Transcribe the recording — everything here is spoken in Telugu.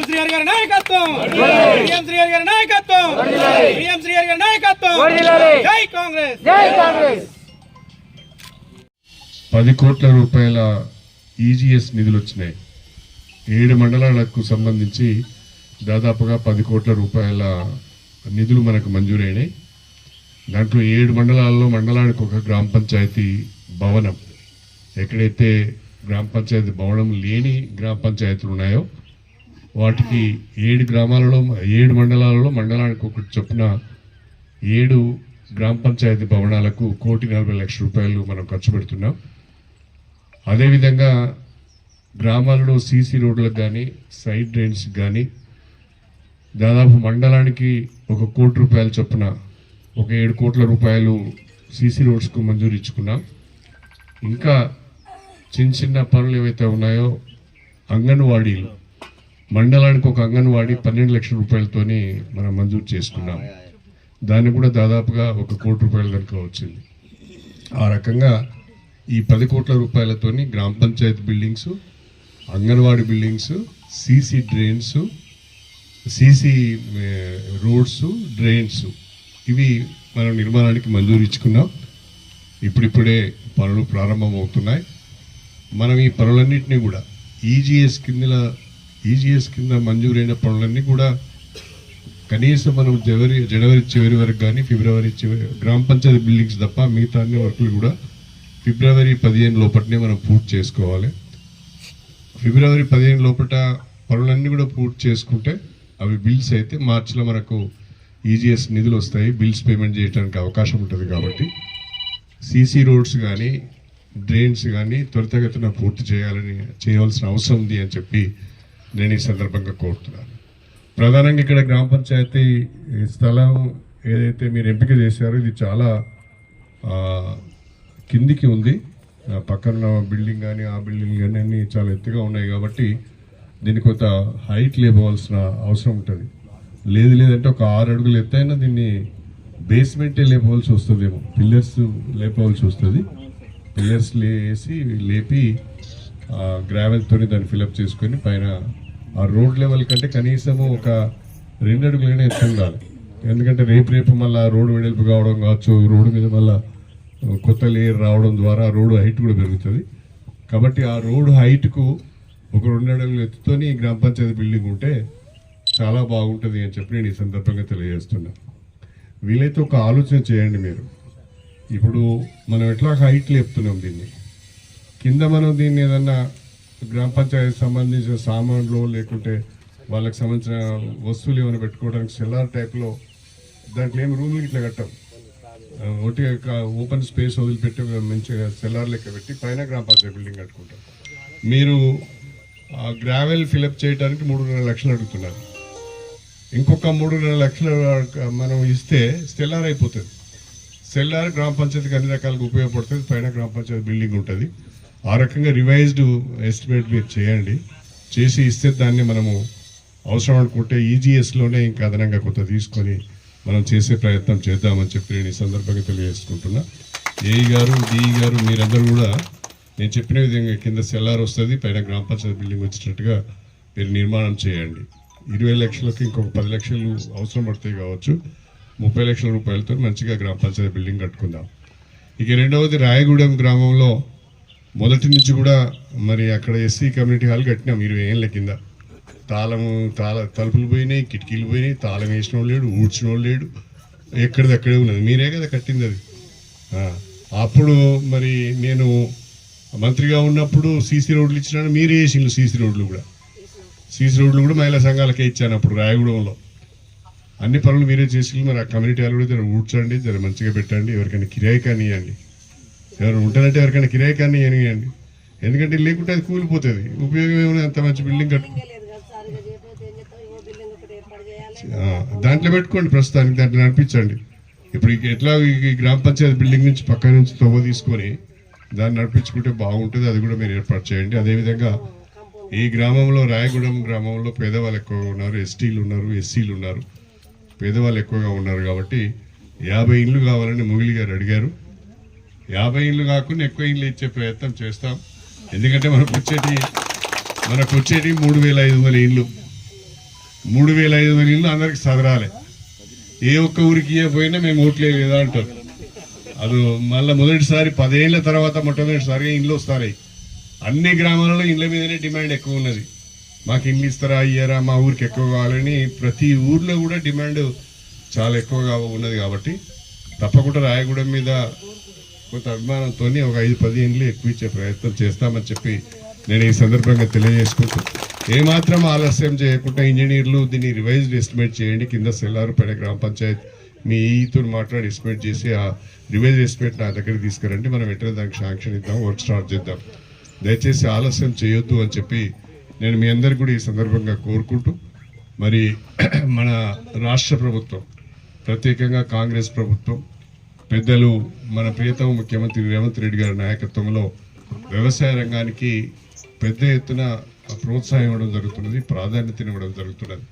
శ్రీహరి గారి నాయకత్వం, శ్రీహరి గారి నాయకత్వం, శ్రీహరి గారి నాయకత్వం. జై కాంగ్రెస్, జై కాంగ్రెస్. 10 కోట్ల రూపాయల ఈజీఎస్ నిధులు వచ్చినాయి. 7 మండలాలకు సంబంధించి దాదాపుగా 10 కోట్ల రూపాయల నిధులు మనకు మంజూరైనాయి. దాంట్లో 7 మండలాల్లో మండలానికి ఒక గ్రామ పంచాయతీ భవనం, ఎక్కడైతే గ్రామ పంచాయతీ భవనం లేని గ్రామ పంచాయతీలు ఉన్నాయో వాటికి 7 గ్రామాలలో 7 మండలాలలో మండలానికి ఒకటి చొప్పున 7 గ్రామ పంచాయతీ భవనాలకు 1,40,00,000 రూపాయలు మనం ఖర్చు పెడుతున్నాం. అదేవిధంగా గ్రామాలలో సీసీ రోడ్లకు కానీ సైడ్ డ్రైన్స్ కానీ దాదాపు మండలానికి 1 కోటి రూపాయల చొప్పున ఒక 7 కోట్ల రూపాయలు సీసీ రోడ్స్కు మంజూరు ఇచ్చుకున్నాం. ఇంకా చిన్న చిన్న పనులు ఏవైతే ఉన్నాయో అంగన్వాడీలు, మండలానికి ఒక అంగన్వాడీ 12 లక్షల రూపాయలతోని మనం మంజూరు చేసుకున్నాం. దాన్ని కూడా దాదాపుగా 1 కోటి రూపాయల దాకా వచ్చింది. ఆ రకంగా ఈ 10 కోట్ల రూపాయలతోని గ్రామ panchayat buildings, anganwadi buildings, CC drains, CC roads, drains ఇవి మనం నిర్మాణానికి మంజూరు ఇచ్చుకున్నాం. ఇప్పుడిప్పుడే పనులు ప్రారంభమవుతున్నాయి. మనం ఈ పనులన్నింటినీ కూడా ఈజీఎస్ కింద మంజూరైన పనులన్నీ కూడా కనీసం మనం జనవరి చివరి వరకు కానీ ఫిబ్రవరి చివరి గ్రామ పంచాయతీ బిల్డింగ్స్ తప్ప మిగతా అన్ని వర్కులు కూడా ఫిబ్రవరి 15 లోపలనే మనం పూర్తి చేసుకోవాలి. ఫిబ్రవరి 15 లోపల పనులన్నీ కూడా పూర్తి చేసుకుంటే అవి బిల్స్ అయితే మార్చిలో మనకు ఈజీఎస్ నిధులు వస్తాయి, బిల్స్ పేమెంట్ చేయడానికి అవకాశం ఉంటుంది. కాబట్టి సీసీ రోడ్స్ కానీ డ్రైన్స్ కానీ త్వరితగతిన పూర్తి చేయవలసిన అవసరం ఉంది అని చెప్పి నేను ఈ సందర్భంగా కోరుతున్నాను. ప్రధానంగా ఇక్కడ గ్రామ పంచాయతీ స్థలం ఏదైతే మీరు ఎంపిక చేశారో ఇది చాలా కిందికి ఉంది. పక్కన బిల్డింగ్ కానీ ఆ బిల్డింగ్ కానీ అన్నీ చాలా ఎత్తుగా ఉన్నాయి. కాబట్టి దీనికి కొంత హైట్ లేపవలసిన అవసరం ఉంటుంది. లేదంటే ఒక 6 అడుగులు ఎత్తైనా దీన్ని బేస్మెంటే లేపవలసి వస్తుందేమో, పిల్లర్స్ లేపవలసి వస్తుంది. పిల్లర్స్ లేపి గ్రావెల్తో దాన్ని ఫిలప్ చేసుకొని పైన ఆ రోడ్ లెవెల్ కంటే కనీసము ఒక 2 అడుగులైనా ఎత్తు ఉండాలి. ఎందుకంటే రేపు మళ్ళీ రోడ్డు వెడల్పు కావడం కావచ్చు, రోడ్డు మీద మళ్ళీ కొత్త లేయర్ రావడం ద్వారా రోడ్డు హైట్ కూడా పెరుగుతుంది. కాబట్టి ఆ రోడ్డు హైట్కు ఒక 2 అడుగులు ఎత్తుతోని గ్రామ పంచాయతీ బిల్డింగ్ ఉంటే చాలా బాగుంటుంది అని చెప్పి నేను ఈ సందర్భంగా తెలియజేస్తున్నా. వీలైతే ఒక ఆలోచన చేయండి మీరు. ఇప్పుడు మనం ఎట్లా హైట్ లేపుతున్నాం దీన్ని, కింద మనం దీన్ని ఏదన్నా గ్రామ పంచాయతీ సంబంధించిన సామాన్లు లేకుంటే వాళ్ళకి సంబంధించిన వస్తువులు ఏమైనా పెట్టుకోవడానికి సెల్లార్ టైప్లో దాంట్లో ఏమి రూమ్లు ఇట్లా కట్టాం, ఒకటి ఓపెన్ స్పేస్ వదిలిపెట్టి మంచిగా సెల్లార్ లెక్క పెట్టి పైన గ్రామ పంచాయతీ బిల్డింగ్ కట్టుకుంటాం. మీరు గ్రావెల్ ఫిలప్ చేయడానికి 3.5 లక్షలు అడుగుతున్నారు. ఇంకొక 3.5 లక్షలు మనం ఇస్తే సెల్లార్ అయిపోతుంది. సెల్లార్ గ్రామ పంచాయతీకి అన్ని రకాలుగా ఉపయోగపడుతుంది. పైన గ్రామ పంచాయతీ బిల్డింగ్ ఉంటుంది. ఆ రకంగా రివైజ్డ్ ఎస్టిమేట్ మీరు చేయండి, చేసి ఇస్తే దాన్ని మనము అవసరం అనుకుంటే ఈజీఎస్లోనే ఇంకా అదనంగా కొంత తీసుకొని మనం చేసే ప్రయత్నం చేద్దామని చెప్పి నేను ఈ సందర్భంగా తెలియజేసుకుంటున్నా. ఏఈ గారు, డిఈ గారు మీరందరూ కూడా నేను చెప్పిన విధంగా కింద సెల్లార్ వస్తుంది, పైన గ్రామ పంచాయతీ బిల్డింగ్ వచ్చేటట్టుగా మీరు నిర్మాణం చేయండి. 20 లక్షలకి ఇంకొక 10 లక్షలు అవసరం పడతాయి కావచ్చు. 30 లక్షల రూపాయలతో మంచిగా గ్రామ పంచాయతీ బిల్డింగ్ కట్టుకుందాం. ఇక రెండవది రాయగూడెం గ్రామంలో మొదటి నుంచి కూడా మరి అక్కడ ఎస్సీ కమ్యూనిటీ హాల్ కట్టినాం 20 ఏళ్ళ కింద. తలుపులు పోయినాయి, కిటికీలు పోయినాయి, తాళం వేసిన వాళ్ళు లేడు, ఊడ్చిన వాళ్ళు లేడు, ఎక్కడిదక్కడే ఉన్నది. మీరే కదా కట్టింది అది. అప్పుడు మరి నేను మంత్రిగా ఉన్నప్పుడు సీసీ రోడ్లు ఇచ్చినాను, మీరే వేసిండ్రు. సీసీ రోడ్లు కూడా మహిళా సంఘాలకే ఇచ్చాను అప్పుడు రాయగూడెంలో. అన్ని పనులు మీరే చేసి మరి ఆ కమ్యూనిటీ హాల్ కూడా జర ఊడ్చండి, జర మంచిగా పెట్టండి, ఎవరికైనా కిరాయి కానీ ఇవ్వండి, ఎవరు ఉంటారంటే ఎవరికైనా కిరాయి కానీ ఇవ్వండి. ఎందుకంటే లేకుంటే అది కూలిపోతుంది, ఉపయోగం ఏమైనా అంత మంచి బిల్డింగ్ కట్టుకో దాంట్లో పెట్టుకోండి, ప్రస్తుతానికి దాంట్లో నడిపించండి. ఇప్పుడు ఎట్లా ఈ గ్రామ పంచాయతీ బిల్డింగ్ నుంచి పక్క నుంచి తవ్వ తీసుకొని దాన్ని నడిపించుకుంటే బాగుంటుంది. అది కూడా మీరు ఏర్పాటు చేయండి. అదేవిధంగా ఈ గ్రామంలో రాయగూడెం గ్రామంలో పేదవాళ్ళు ఎక్కువగా ఉన్నారు, ఎస్టీలు ఉన్నారు, ఎస్సీలు ఉన్నారు, పేదవాళ్ళు ఎక్కువగా ఉన్నారు. కాబట్టి 50 ఇండ్లు కావాలని మొగిలి గారు అడిగారు. 50 ఇండ్లు కాకుండా ఎక్కువ ఇండ్లు ఇచ్చే ప్రయత్నం చేస్తాం. ఎందుకంటే మనకు వచ్చేటి 3,500 ఇండ్లు. 3,500 ఇండ్లు అందరికి సదరాలి. ఏ ఒక్క ఊరికి ఇవ్వకపోయినా మేము ఓట్లే లేదా అంటారు. అది మళ్ళీ మొదటిసారి 10 ఏళ్ల తర్వాత మొట్టమొదటిసారిగా ఇండ్లు వస్తాయి. అన్ని గ్రామాలలో ఇండ్ల మీదనే డిమాండ్ ఎక్కువ ఉన్నది. మాకు ఇండ్లు ఇస్తారా ఇయ్యారా, మా ఊరికి ఎక్కువ కావాలని ప్రతి ఊర్లో కూడా డిమాండ్ చాలా ఎక్కువగా ఉన్నది. కాబట్టి తప్పకుండా రాయగూడెం మీద కొంత అభిమానంతో ఒక 5-10 ఇండ్లు ఎక్కువ ఇచ్చే ప్రయత్నం చేస్తామని చెప్పి నేను ఈ సందర్భంగా తెలియజేసుకుంటూ, ఏమాత్రం ఆలస్యం చేయకుండా ఇంజనీర్లు దీన్ని రివైజ్డ్ ఎస్టిమేట్ చేయండి. కింద సెల్లారుపేట గ్రామ పంచాయత్ మీ ఈతో మాట్లాడి ఎస్టిమేట్ చేసి ఆ రివైజ్ ఎస్టిమేట్ నా దగ్గరికి తీసుకురండి. మనం వెంటనే దానికి శాంక్షన్ ఇద్దాం, వర్క్ స్టార్ట్ చేద్దాం. దయచేసి ఆలస్యం చేయొద్దు అని చెప్పి నేను మీ అందరికి కూడా ఈ సందర్భంగా కోరుకుంటూ, మరి మన రాష్ట్ర ప్రభుత్వం ప్రత్యేకంగా కాంగ్రెస్ ప్రభుత్వం పెద్దలు మన ప్రియతమ ముఖ్యమంత్రి రేవంత్ రెడ్డి గారి నాయకత్వంలో వ్యవసాయ రంగానికి పెద్ద ఎత్తున ప్రోత్సాహం ఇవ్వడం జరుగుతున్నది, ప్రాధాన్యత ఇవ్వడం జరుగుతున్నది.